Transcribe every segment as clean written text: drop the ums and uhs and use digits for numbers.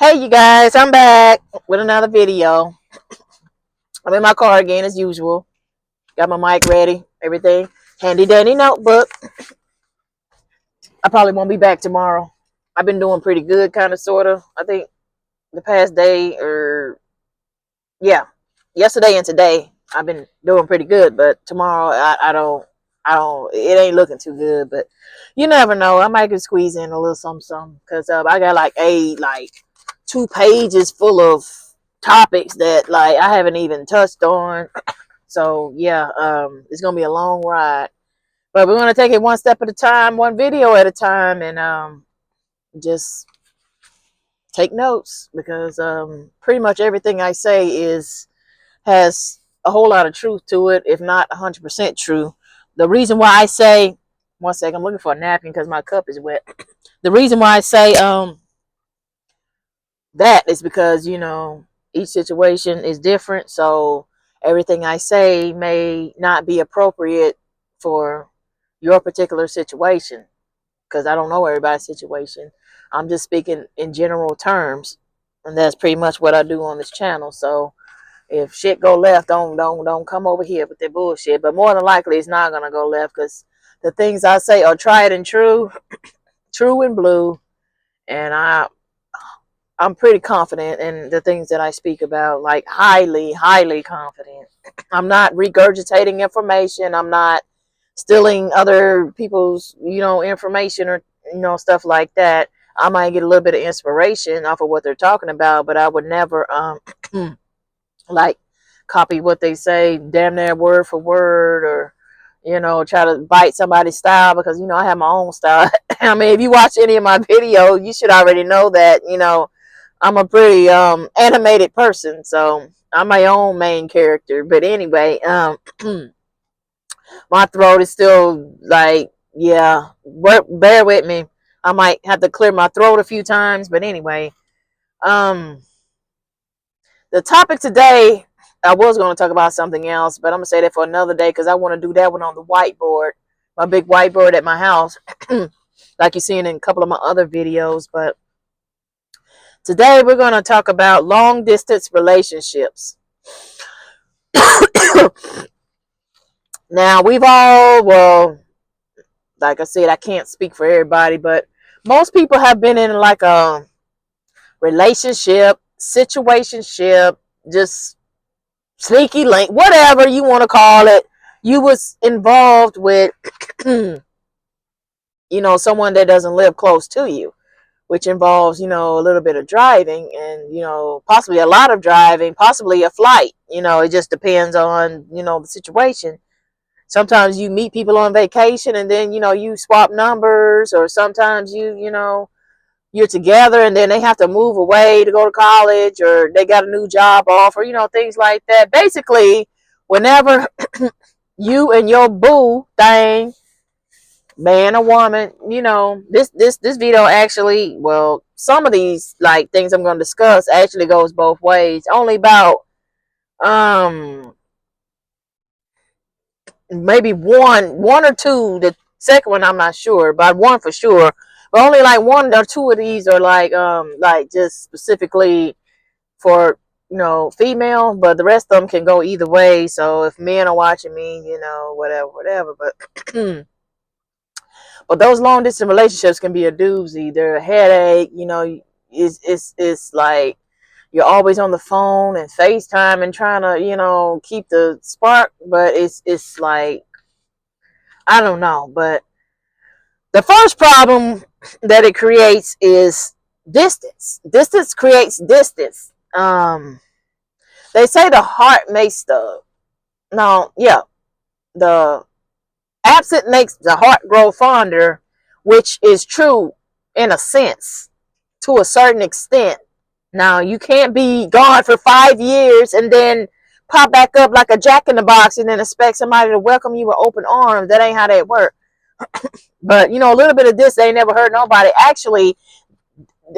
Hey you guys, I'm back with another video. I'm in my car again as usual. Got my mic ready, everything. Handy dandy notebook. I probably won't be back tomorrow. I've been doing pretty good, kind of, sort of. I think the past day, or yeah, yesterday and today, I've been doing pretty good. But tomorrow, I don't. It ain't looking too good. But you never know. I might could squeeze in a little something, because I got like 2 pages full of topics that like I haven't even touched on. So yeah, it's gonna be a long ride, but we're gonna take it one step at a time, one video at a time, and just take notes, because pretty much everything I say is has a whole lot of truth to it, if not 100% true. The reason why I say, one second, I'm looking for a napkin because my cup is wet. The reason why I say that is because each situation is different, so everything I say may not be appropriate for your particular situation, because I don't know everybody's situation. I'm just speaking in general terms, and that's pretty much what I do on this channel. So if shit go left, don't come over here with that bullshit. But more than likely it's not gonna go left, because the things I say are tried and true, true and blue, and I'm pretty confident in the things that I speak about, like highly, highly confident. I'm not regurgitating information. I'm not stealing other people's, information, or, stuff like that. I might get a little bit of inspiration off of what they're talking about, but I would never, like, copy what they say damn near word for word, or, try to bite somebody's style, because, I have my own style. I mean, if you watch any of my videos, you should already know that, I'm a pretty animated person, so I'm my own main character. But anyway, my throat is still like, yeah, bear with me. I might have to clear my throat a few times, but anyway, um, the topic today, I was going to talk about something else, but I'm gonna say that for another day, because I want to do that one on the whiteboard, my big whiteboard at my house, like you've seen in a couple of my other videos. But today we're going to talk about long distance relationships. Now, we've all, well, like I said, I can't speak for everybody, but most people have been in like a relationship, situationship, just sneaky link, whatever you want to call it. You was involved with, someone that doesn't live close to you, which involves, a little bit of driving, and, possibly a lot of driving, possibly a flight. It just depends on, the situation. Sometimes you meet people on vacation, and then, you swap numbers, or sometimes you're together and then they have to move away to go to college, or they got a new job offer, things like that. Basically, whenever you and your boo thing, man or woman, this video actually, well, some of these like things I'm going to discuss actually goes both ways. Only about maybe one or two. The second one I'm not sure, but one for sure. But only like one or two of these are like just specifically for female, but the rest of them can go either way. So if men are watching me, whatever. But but those long distance relationships can be a doozy. They're a headache. It's like you're always on the phone and FaceTime and trying to keep the spark, but it's like, I don't know. But the first problem that it creates is distance. Distance creates distance. They say the heart makes the, no, yeah, the absent makes the heart grow fonder, which is true in a sense, to a certain extent. Now, you can't be gone for 5 years and then pop back up like a jack in the box and then expect somebody to welcome you with open arms. That ain't how that works. But a little bit of this ain't never hurt nobody. Actually,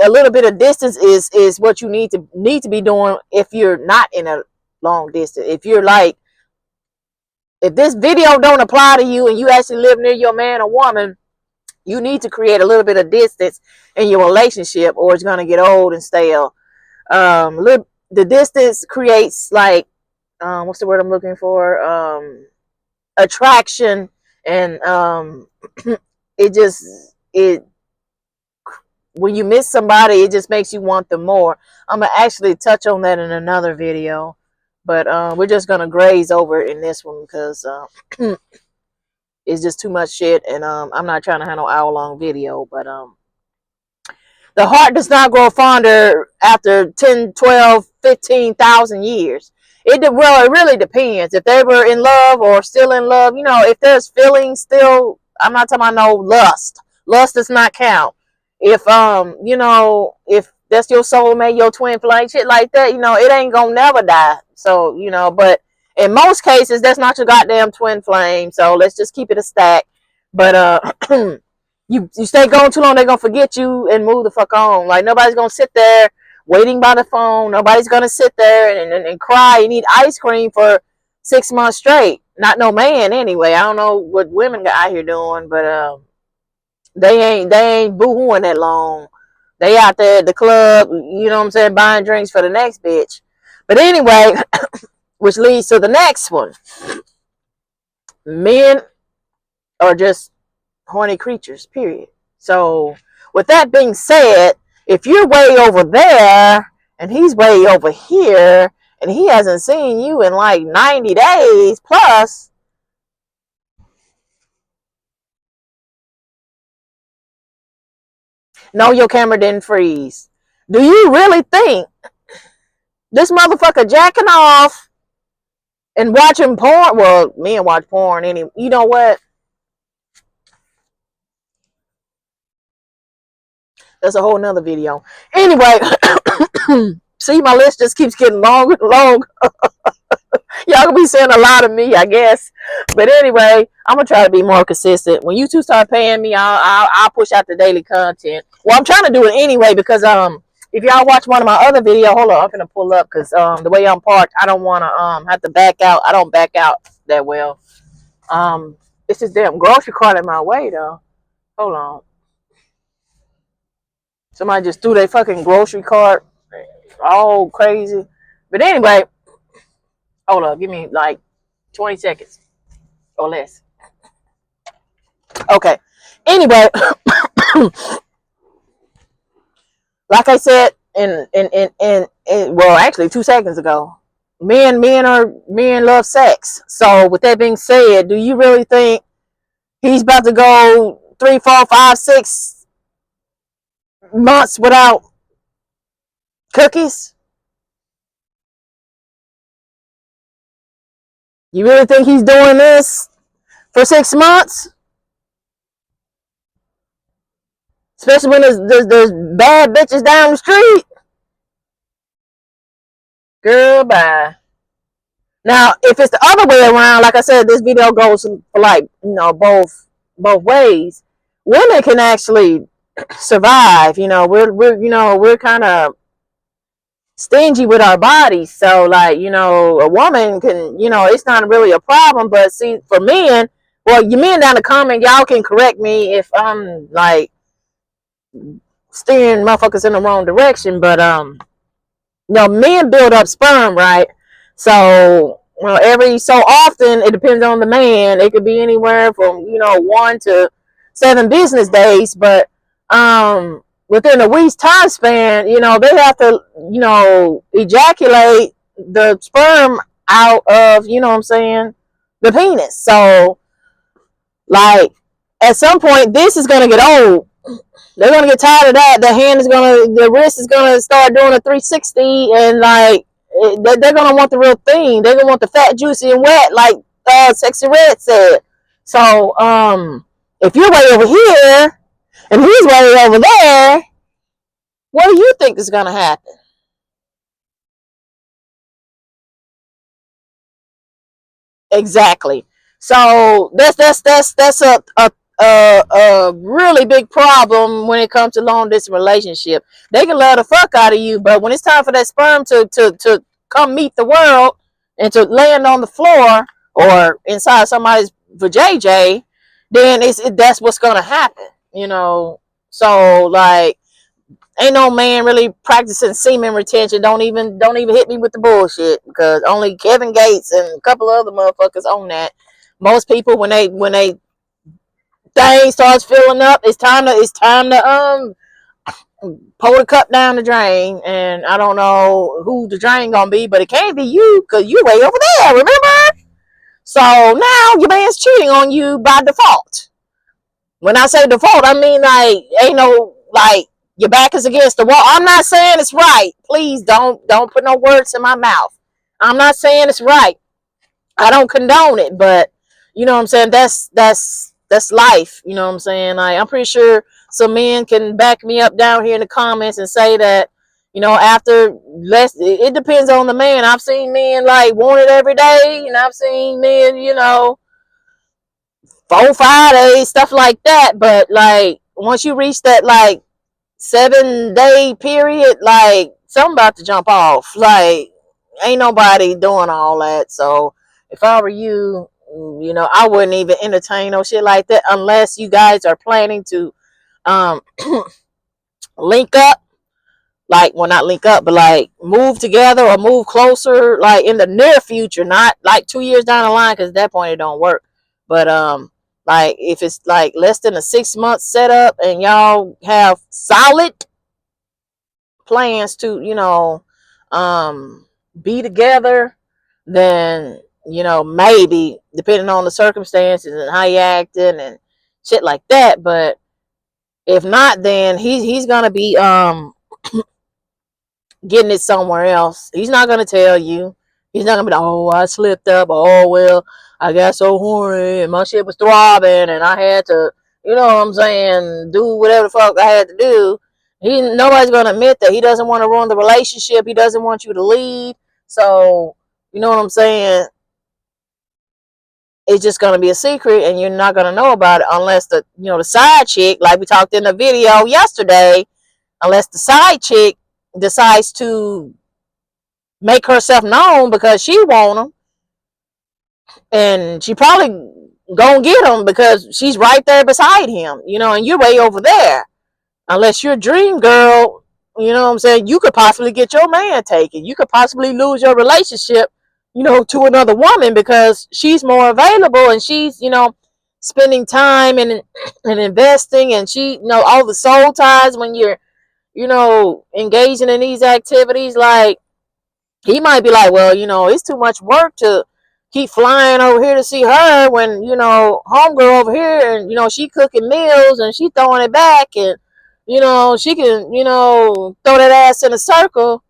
a little bit of distance is what you need to be doing if you're not in a long distance. If you're like, if this video don't apply to you and you actually live near your man or woman, You need to create a little bit of distance in your relationship, or it's gonna get old and stale. The distance creates like what's the word I'm looking for? Attraction, and it when you miss somebody, it just makes you want them more. I'm gonna actually touch on that in another video, but we're just gonna graze over it in this one because it's just too much shit, and I'm not trying to have no hour-long video. But the heart does not grow fonder after 10, 12, 15,000 years. It really depends. If they were in love or still in love, if there's feelings still, I'm not talking about no lust. Lust does not count. If if that's your soulmate, your twin flame, shit like that, it ain't gonna never die. So, but in most cases, that's not your goddamn twin flame. So let's just keep it a stack. But you stay going too long, they're gonna forget you and move the fuck on. Like, nobody's gonna sit there waiting by the phone. Nobody's gonna sit there and cry and eat ice cream for 6 months straight. Not no man anyway. I don't know what women got out here doing, but they ain't boo-hooing that long. They out there at the club, you know what I'm saying, buying drinks for the next bitch. But anyway, which leads to the next one. Men are just horny creatures, period. So with that being said, if you're way over there and he's way over here and he hasn't seen you in like 90 days plus, no, your camera didn't freeze. Do you really think this motherfucker jacking off and watching porn? Well, men watch porn anyway. You know what? That's a whole nother video. Anyway, see, my list just keeps getting longer and longer. Y'all gonna be saying a lot of me, I guess. But anyway, I'm gonna try to be more consistent. When you two start paying me, I'll push out the daily content. Well, I'm trying to do it anyway because if y'all watch one of my other videos, hold on, I'm gonna pull up because the way I'm parked, I don't want to have to back out. I don't back out that well. It's this damn grocery cart in my way though. Hold on. Somebody just threw their fucking grocery cart all crazy. But anyway, hold up, give me like 20 seconds or less. Okay. Anyway, like I said well, actually 2 seconds ago, men love sex. So with that being said, do you really think he's about to go 3, 4, 5, 6 months without cookies? You really think he's doing this for 6 months? Especially when there's bad bitches down the street. Girl, bye. Now, if it's the other way around, like I said, this video goes for like, both ways. Women can actually survive. We're kind of stingy with our bodies. So like, a woman can, it's not really a problem. But see, for men, well, you men down the comment, y'all can correct me if I'm like steering motherfuckers in the wrong direction. But men build up sperm, right? So, every so often, it depends on the man. It could be anywhere from 1 to 7 business days, but within a week's time span, they have to ejaculate the sperm out of what I'm saying, the penis. So like at some point, this is gonna get old. They're gonna get tired of that. The wrist is gonna start doing a 360, and like they're gonna want the real thing. They're gonna want the fat, juicy, and wet, like Sexy Red said. So if you're way over here and he's way over there, what do you think is gonna happen? Exactly. So that's a really big problem when it comes to long distance relationship. They can love the fuck out of you, but when it's time for that sperm to come meet the world and to land on the floor or inside somebody's vajayjay, then that's what's gonna happen. you know. So like, ain't no man really practicing semen retention. Don't even hit me with the bullshit, because only Kevin Gates and a couple of other motherfuckers own that. Most people, when they thing starts filling up, it's time to pour the cup down the drain. And I don't know who the drain gonna be, but it can't be you, because you way over there, remember? So now your man's cheating on you by default. When I say default, I mean like ain't no like your back is against the wall. I'm not saying it's right. Please don't put no words in my mouth. I'm not saying it's right. I don't condone it, but you know what I'm saying, that's life. You know what I'm saying? Like, I'm pretty sure some men can back me up down here in the comments and say that, you know, after less, it depends on the man. I've seen men like want it every day, and I've seen men, you know, 4 5 days, stuff like that. But like once you reach that like 7 day period, like something about to jump off. Like, ain't nobody doing all that. So if I were you, you know, I wouldn't even entertain no shit like that unless you guys are planning to um link up. Like, well, not link up, but like move together or move closer, like in the near future, not like 2 years down the line, because at that point it don't work. But like if it's like less than a 6 month setup and y'all have solid plans to, you know, be together, then, you know, maybe depending on the circumstances and how you acting and shit like that. But if not, then he's gonna be getting it somewhere else. He's not gonna tell you. He's not gonna be like, oh, I slipped up. Oh, well, I got so horny and my shit was throbbing and I had to, you know what I'm saying, do whatever the fuck I had to do. Nobody's gonna admit that. He doesn't want to ruin the relationship. He doesn't want you to leave. So, you know what I'm saying? It's just gonna be a secret, and you're not gonna know about it unless the side chick, like we talked in the video yesterday, unless the side chick decides to make herself known because she want him, and she probably gonna get him because she's right there beside him, you know, and you're way over there. Unless you're a dream girl, you know what I'm saying, you could possibly get your man taken. You could possibly lose your relationship, you know, to another woman because she's more available and she's, you know, spending time and investing, and she, you know, all the soul ties when you're, you know, engaging in these activities. Like, he might be like, well, you know, it's too much work to keep flying over here to see her when, you know, homegirl over here, and, you know, she cooking meals and she throwing it back, and, you know, she can, you know, throw that ass in a circle.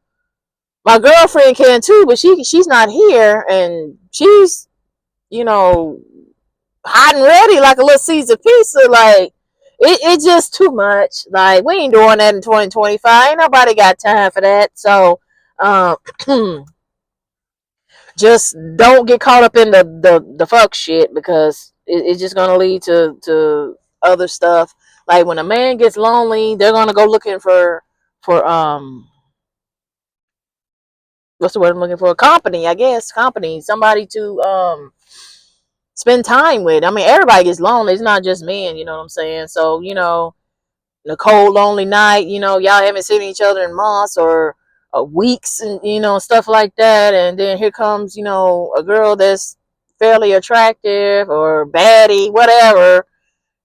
My girlfriend can too, but she's not here, and she's, you know, hot and ready like a little Caesar pizza. Like, it's just too much. Like, we ain't doing that in 2025. Ain't nobody got time for that. So, um, just don't get caught up in the fuck shit, because it's just gonna lead to other stuff. Like, when a man gets lonely, they're gonna go looking for what's the word I'm looking for? Company, I guess. Company, somebody to spend time with. I mean, everybody gets lonely. It's not just men, you know what I'm saying? So, you know, a cold, lonely night, you know, y'all haven't seen each other in months or weeks, and, you know, stuff like that. And then here comes, you know, a girl that's fairly attractive or baddie, whatever.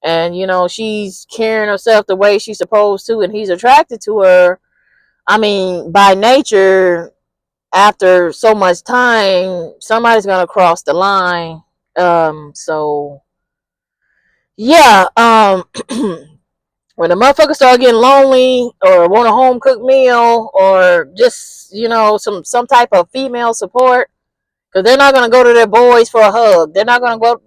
And, you know, she's carrying herself the way she's supposed to, and he's attracted to her. I mean, by nature, after so much time, somebody's going to cross the line. So, yeah, when the motherfuckers start getting lonely or want a home cooked meal or just, you know, some type of female support, because they're not gonna go to their boys for a hug. They're not gonna go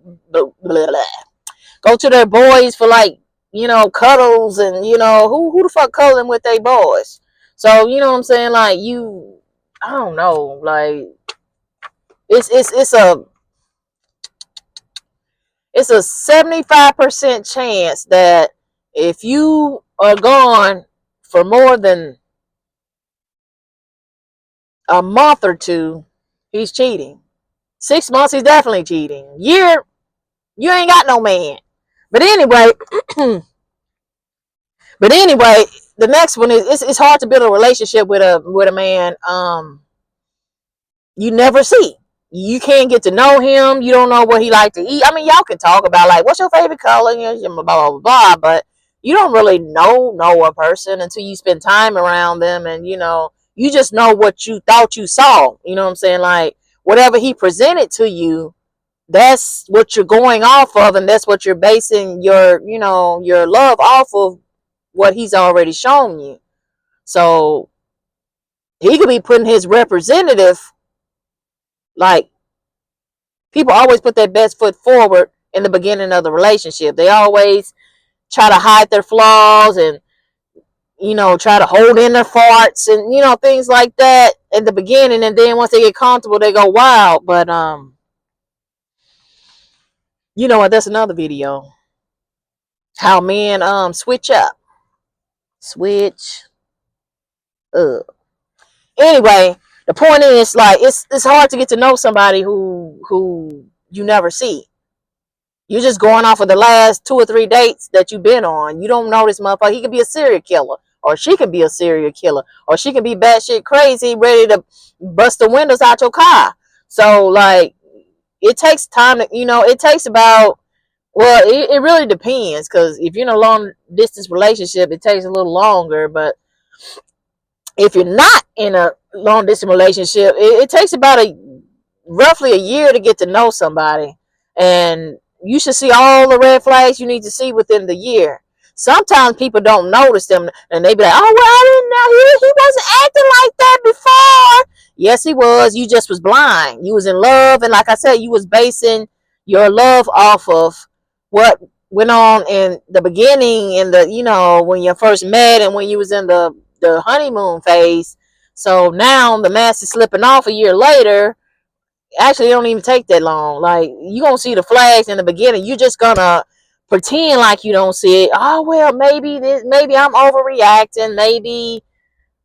to their boys for, like, you know, cuddles, and, you know, who the fuck cuddling with their boys? So, you know what I'm saying? Like, I don't know, like, it's a 75% chance that if you are gone for more than a month or two, he's cheating. 6 months, he's definitely cheating. Year, you ain't got no man. But anyway, But anyway, the next one is it's hard to build a relationship with a man you never see. You can't get to know him. You don't know what he like to eat. I mean, y'all can talk about like what's your favorite color, blah blah blah blah, but you don't really know a person until you spend time around them, and you just know what you thought you saw. You know what I'm saying? Like whatever he presented to you, that's what you're going off of, and that's what you're basing your love off of, what he's already shown you. So he could be putting his representative, like, people always put their best foot forward in the beginning of the relationship. They always try to hide their flaws and try to hold in their farts and things like that at the beginning, and then once they get comfortable they go wild. But you know what, that's another video, how men switch up. Anyway, the point is, like, it's hard to get to know somebody who you never see. You're just going off of the last 2 or 3 dates that you've been on. You don't know this motherfucker. He could be a serial killer, or she could be a serial killer, or she could be batshit crazy, ready to bust the windows out your car. So, like, it takes time to, it takes about, well, it really depends, because if you're in a long distance relationship, it takes a little longer. But if you're not in a long distance relationship, it takes about roughly a year to get to know somebody, and you should see all the red flags you need to see within the year. Sometimes people don't notice them, and they be like, "Oh, well, I didn't know he wasn't acting like that before." Yes, he was. You just was blind. You was in love, and like I said, you was basing your love off of what went on in the beginning, in the when you first met, and when you was in the honeymoon phase. So now the mask is slipping off a year later. Actually, it don't even take that long. Like, you gonna see the flags in the beginning. You just gonna pretend like you don't see it. Oh, well, maybe I'm overreacting. Maybe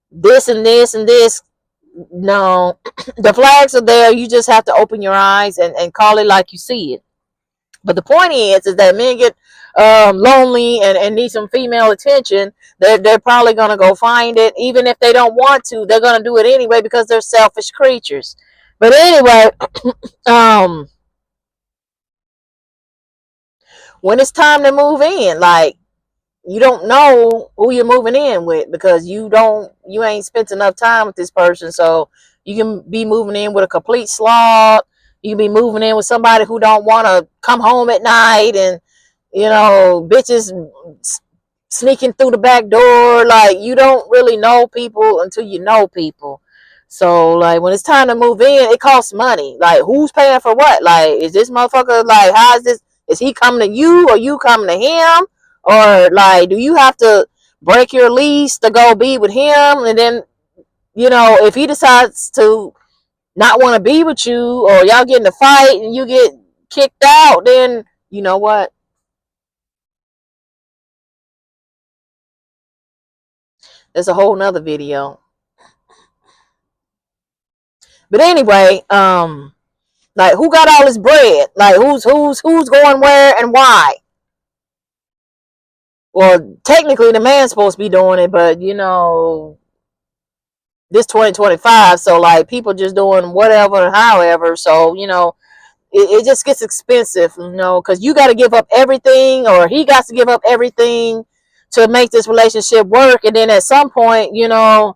this and this and this. No, the flags are there. You just have to open your eyes and call it like you see it. But the point is that men get lonely and need some female attention. They're probably gonna go find it, even if they don't want to. They're gonna do it anyway because they're selfish creatures. But anyway, um, when it's time to move in, like, you don't know who you're moving in with, because you ain't spent enough time with this person. So you can be moving in with a complete slob. You can be moving in with somebody who don't want to come home at night, and bitches sneaking through the back door. Like, you don't really know people until you know people. So, like, when it's time to move in, it costs money. Like, who's paying for what? Like, is this motherfucker, like, how is this? Is he coming to you, or you coming to him? Or, like, do you have to break your lease to go be with him? And then, if he decides to not want to be with you, or y'all get in a fight and you get kicked out, then you know what? There's a whole nother video. But anyway, like, who got all this bread? Like, who's going where and why? Well, technically the man's supposed to be doing it, but this 2025, so, like, people just doing whatever and however. So, it just gets expensive, because you got to give up everything, or he got to give up everything to make this relationship work. And then at some point, you're going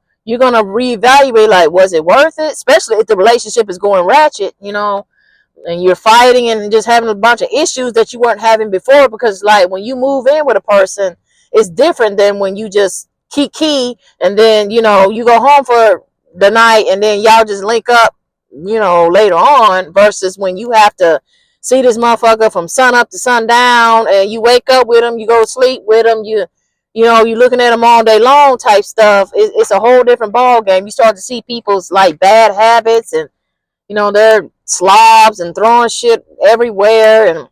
to reevaluate, like, was it worth it? Especially if the relationship is going ratchet, and you're fighting and just having a bunch of issues that you weren't having before. Because, like, when you move in with a person, it's different than when you just key and then you go home for the night, and then y'all just link up later on, versus when you have to see this motherfucker from sun up to sundown, and you wake up with him, you go to sleep with him, you're looking at him all day long type stuff. It's a whole different ball game. You start to see people's, like, bad habits, and they're slobs and throwing shit everywhere, and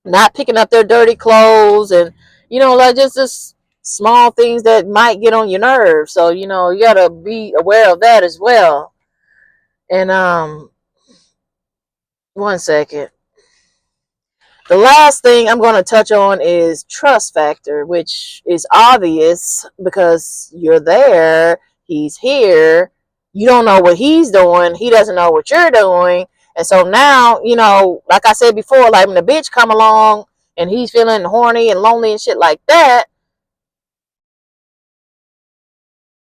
not picking up their dirty clothes, and like, just small things that might get on your nerves. So you gotta be aware of that as well. And one second. The last thing I'm going to touch on is trust factor, which is obvious because you're there, he's here, you don't know what he's doing, he doesn't know what you're doing. And so now, you know, like I said before, like when the bitch come along and he's feeling horny and lonely and shit like that,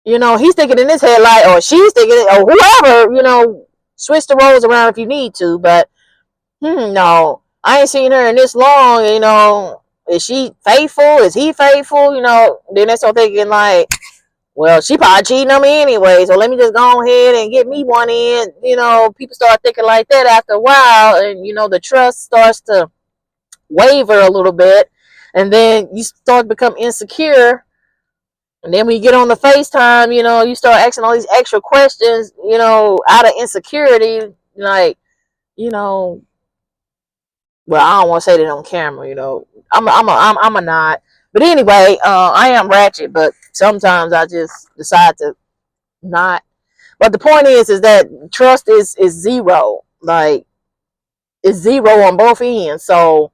you know, he's thinking in his head like, or she's thinking, or whoever, you know, switch the roles around if you need to, but no, I ain't seen her in this long, you know, is she faithful? Is he faithful? You know, then they start thinking like, well, she probably cheating on me anyway, so let me just go ahead and get me one in. You know, people start thinking like that after a while, and, you know, the trust starts to waver a little bit, and then you start to become insecure. And then when you get on the FaceTime, you know, you start asking all these extra questions, you know, out of insecurity, like, you know, well, I don't want to say that on camera, you know. I'm a not. But anyway, I am ratchet, but sometimes I just decide to not. But the point is that trust is zero. Like, it's zero on both ends. So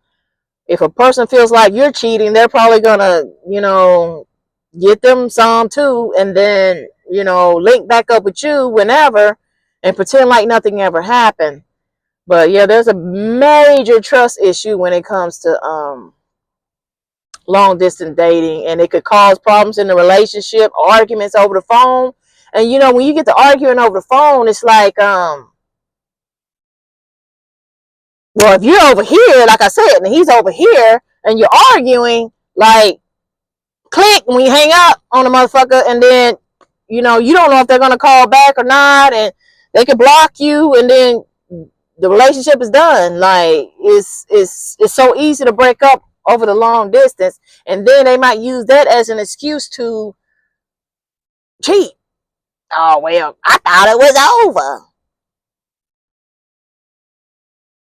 if a person feels like you're cheating, they're probably gonna, you know, get them some too, and then, you know, link back up with you whenever and pretend like nothing ever happened. But yeah, there's a major trust issue when it comes to long distance dating, and it could cause problems in the relationship, arguments over the phone. And you know, when you get to arguing over the phone, it's like well, if you're over here, like I said, and he's over here, and you're arguing, like, click when you hang up on the motherfucker, and then, you know, you don't know if they're gonna call back or not, and they could block you, and then the relationship is done. Like, it's so easy to break up over the long distance, and then they might use that as an excuse to cheat. Oh well, I thought it was over.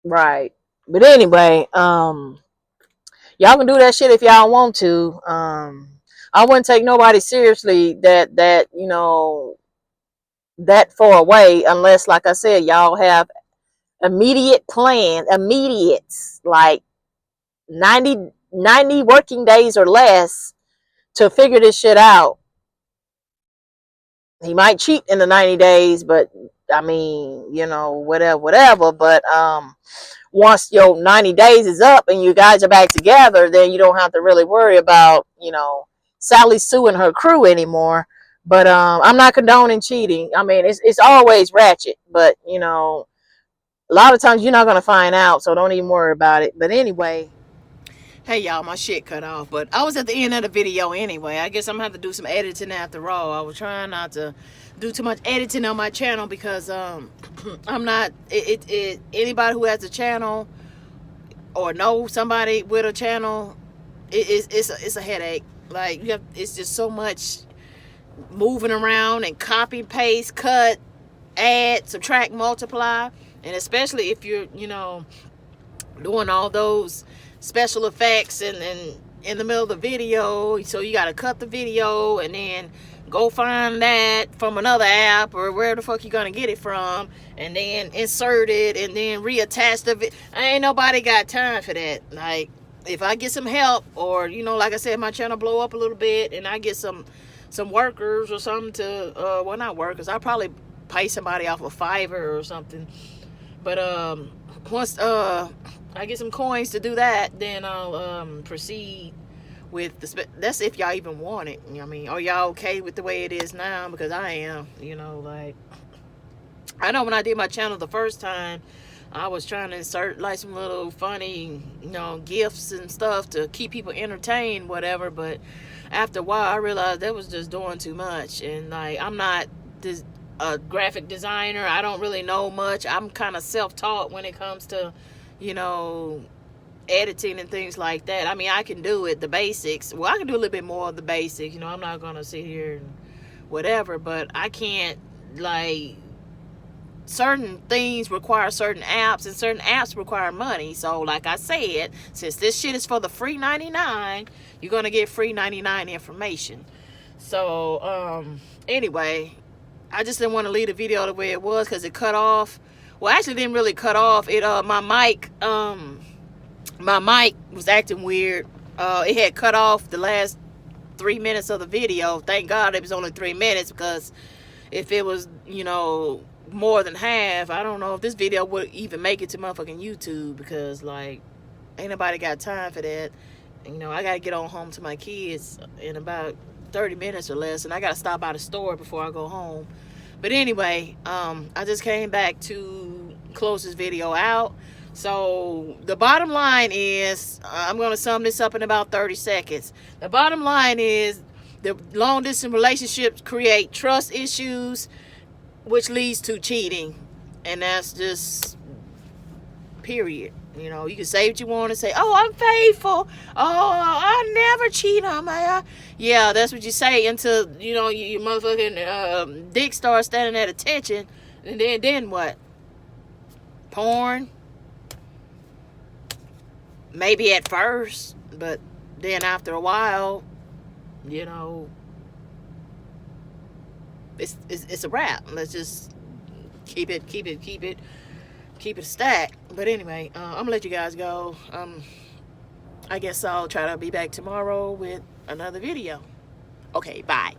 Right. But anyway, y'all can do that shit if y'all want to. I wouldn't take nobody seriously that you know, that far away, unless, like I said, y'all have immediate plan, like 90 working days or less to figure this shit out. He might cheat in the 90 days, but I mean, you know, whatever. But once your 90 days is up and you guys are back together, then you don't have to really worry about, you know, Sally Sue and her crew anymore. But I'm not condoning cheating. I mean, it's always ratchet, but you know, a lot of times you're not gonna find out, so don't even worry about it. But anyway, hey y'all, my shit cut off, but I was at the end of the video anyway. I guess I'm gonna have to do some editing after all. I was trying not to do too much editing on my channel because I'm not anybody who has a channel or know somebody with a channel, it's a headache. Like, you have, it's just so much moving around and copy, paste, cut, add, subtract, multiply, and especially if you're, you know, doing all those special effects and in the middle of the video, so you got to cut the video and then go find that from another app or where the fuck you gonna get it from, and then insert it and then reattach the video. Ain't nobody got time for that. Like, if I get some help, or, you know, like I said, my channel blow up a little bit and I get some workers or something to well, not workers, I'll probably pay somebody off of Fiverr or something. But once I get some coins to do that, then I'll proceed with the that's if y'all even want it. You know what I mean? Are y'all okay with the way it is now? Because I am, you know, like, I know when I did my channel the first time, I was trying to insert like some little funny, you know, gifts and stuff to keep people entertained, whatever. But after a while, I realized that was just doing too much. And like, I'm not a graphic designer. I don't really know much. I'm kind of self-taught when it comes to, you know, editing and things like that. I mean, I can do it, the basics. Well, I can do a little bit more of the basics. You know, I'm not gonna sit here and whatever, but I can't, like, certain things require certain apps, and certain apps require money. So like I said, since this shit is for the free 99, you're gonna get free 99 information. So anyway, I just didn't want to leave the video the way it was because it cut off. Well, actually, it didn't really cut off. It my mic my mic was acting weird. It had cut off the last 3 minutes of the video. Thank God it was only 3 minutes, because if it was, more than half, I don't know if this video would even make it to motherfucking YouTube, because like ain't nobody got time for that. I gotta get on home to my kids in about 30 minutes or less, and I gotta stop by the store before I go home. But anyway, I just came back to close this video out. So the bottom line is, I'm going to sum this up in about 30 seconds. The bottom line is, the long distance relationships create trust issues, which leads to cheating. And that's just period. You can say what you want to say. Oh, I'm faithful. Oh, I never cheat on my. Yeah, that's what you say until your motherfucking dick starts standing at attention, and then what? Porn. Maybe at first, but then after a while, it's a wrap. Let's just keep it stacked. But anyway, I'm gonna let you guys go. I guess I'll try to be back tomorrow with another video. Okay, bye.